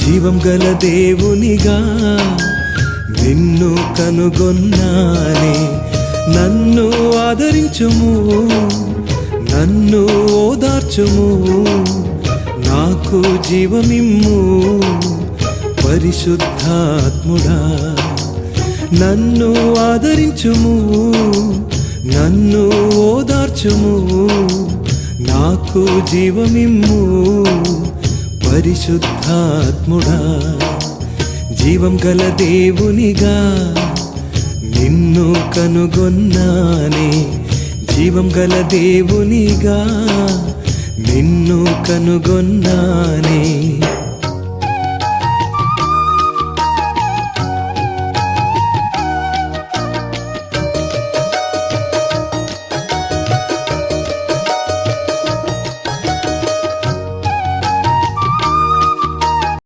జీవం గల దేవునిగా నిన్ను కనుగొన్నానే. నన్ను ఆదరించుము, నన్ను ఓదార్చుము, నాకు జీవమిమ్ము పరిశుద్ధాత్ముడా. నన్ను ఆదరించుము, నన్ను ఓదార్చుము, నాకు జీవమిమ్ము పరిశుద్ధాత్ముడా. జీవం గల దేవునిగా నిన్ను కనుగొన్నానే. జీవం గల దేవునిగా నిన్ను కనుగొన్నానే.